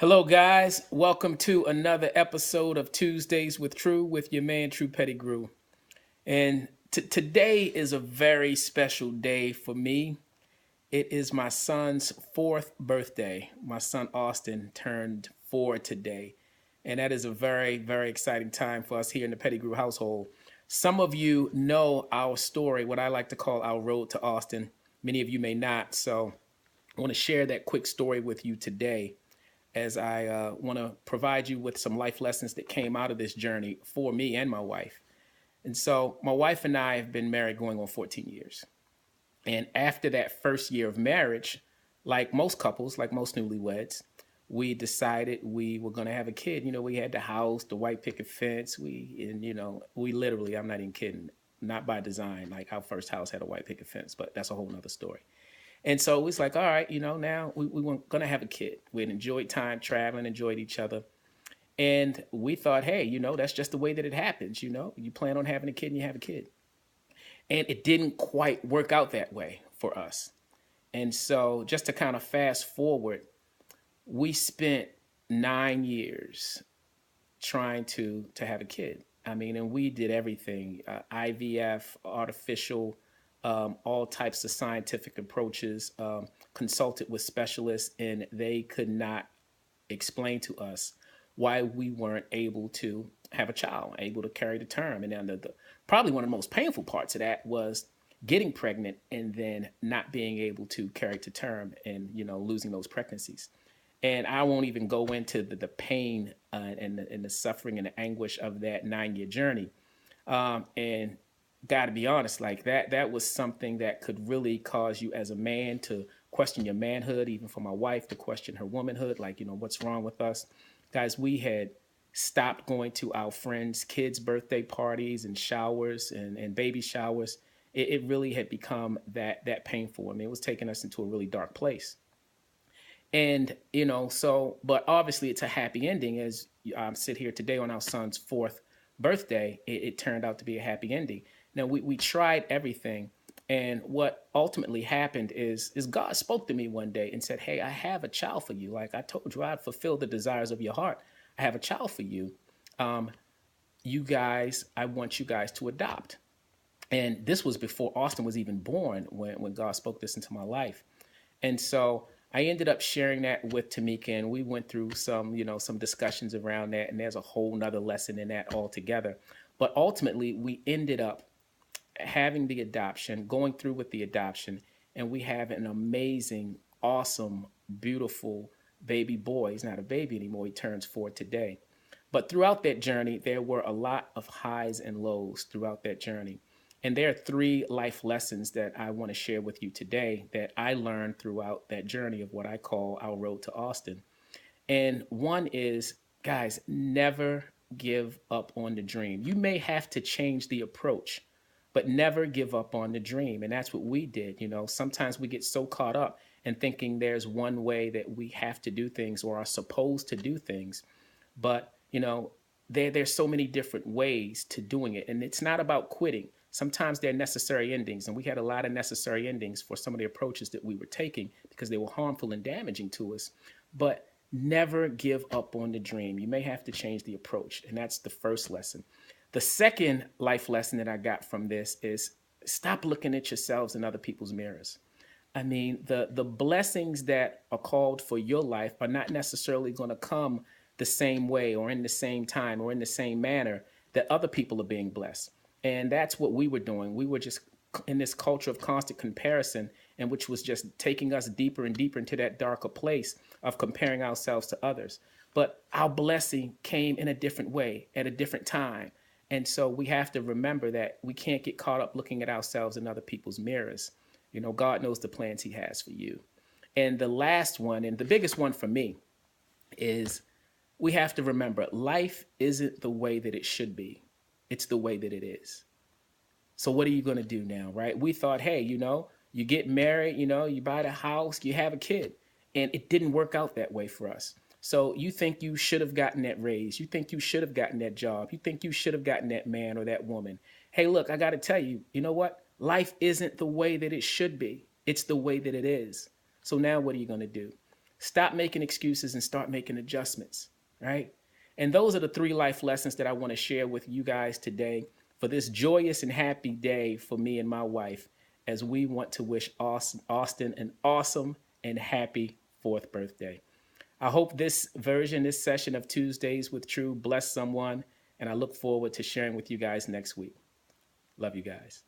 Hello, guys. Welcome to another episode of Tuesdays with True with your man, True Pettigrew. And today is a very special day for me. It is my son's fourth birthday. My son Austin turned 4 today. And that is a very, very exciting time for us here in the Pettigrew household. Some of you know our story, what I like to call our road to Austin. Many of you may not. So I want to share that quick story with you today as I want to provide you with some life lessons that came out of this journey for me and my wife. And so, my wife and I have been married going on 14 years. And after that first year of marriage, like most couples, like most newlyweds, we decided we were going to have a kid. You know, we had the house, the white picket fence. We literally, I'm not even kidding, not by design. Like our first house had a white picket fence, but that's a whole nother story. And so it's like, all right, now we were going to have a kid. We had enjoyed time traveling, enjoyed each other. And we thought, hey, that's just the way that it happens. You plan on having a kid and you have a kid. And it didn't quite work out that way for us. And so just to kind of fast forward, we spent 9 years trying to have a kid. I mean, and we did everything, IVF, artificial, all types of scientific approaches, consulted with specialists, and they could not explain to us why we weren't able to have a child, able to carry the term. And then probably one of the most painful parts of that was getting pregnant and then not being able to carry to term and, losing those pregnancies. And I won't even go into the pain and the suffering and the anguish of that 9-year journey. And got to be honest, like that was something that could really cause you as a man to question your manhood, even for my wife to question her womanhood, like, what's wrong with us? Guys, we had stopped going to our friends' kids' birthday parties and showers and baby showers. It really had become that painful. I mean, it was taking us into a really dark place. And, but obviously it's a happy ending. As I sit here today on our son's fourth birthday, it turned out to be a happy ending. Now, we tried everything. And what ultimately happened is God spoke to me one day and said, hey, I have a child for you. Like I told you, I'd fulfill the desires of your heart. I have a child for you. You guys, I want you guys to adopt. And this was before Austin was even born when God spoke this into my life. And so I ended up sharing that with Tamika, and we went through some discussions around that. And there's a whole nother lesson in that altogether. But ultimately, we ended up having the adoption, going through with the adoption, and we have an amazing, awesome, beautiful baby boy. He's not a baby anymore. He turns 4 today. But throughout that journey, there were a lot of highs and lows throughout that journey. And there are 3 life lessons that I want to share with you today that I learned throughout that journey of what I call our road to Austin. And one is, guys, never give up on the dream. You may have to change the approach, but never give up on the dream. And that's what we did. Sometimes we get so caught up in thinking there's one way that we have to do things or are supposed to do things. But, there's so many different ways to doing it. And it's not about quitting. Sometimes they're necessary endings. And we had a lot of necessary endings for some of the approaches that we were taking because they were harmful and damaging to us. But never give up on the dream. You may have to change the approach. And that's the first lesson. The second life lesson that I got from this is stop looking at yourselves in other people's mirrors. I mean, the blessings that are called for your life are not necessarily going to come the same way or in the same time or in the same manner that other people are being blessed. And that's what we were doing. We were just in this culture of constant comparison, and which was just taking us deeper and deeper into that darker place of comparing ourselves to others. But our blessing came in a different way at a different time. And so we have to remember that we can't get caught up looking at ourselves in other people's mirrors. God knows the plans he has for you. And the last one, and the biggest one for me, is we have to remember life isn't the way that it should be. It's the way that it is. So what are you going to do now, right? We thought, hey, you get married, you buy the house, you have a kid. And it didn't work out that way for us. So you think you should have gotten that raise. You think you should have gotten that job. You think you should have gotten that man or that woman. Hey, look, I got to tell you, you know what? Life isn't the way that it should be. It's the way that it is. So now what are you going to do? Stop making excuses and start making adjustments, right? And those are the 3 life lessons that I want to share with you guys today for this joyous and happy day for me and my wife, as we want to wish Austin an awesome and happy 4th birthday. I hope this session of Tuesdays with True bless someone, and I look forward to sharing with you guys next week. Love you guys.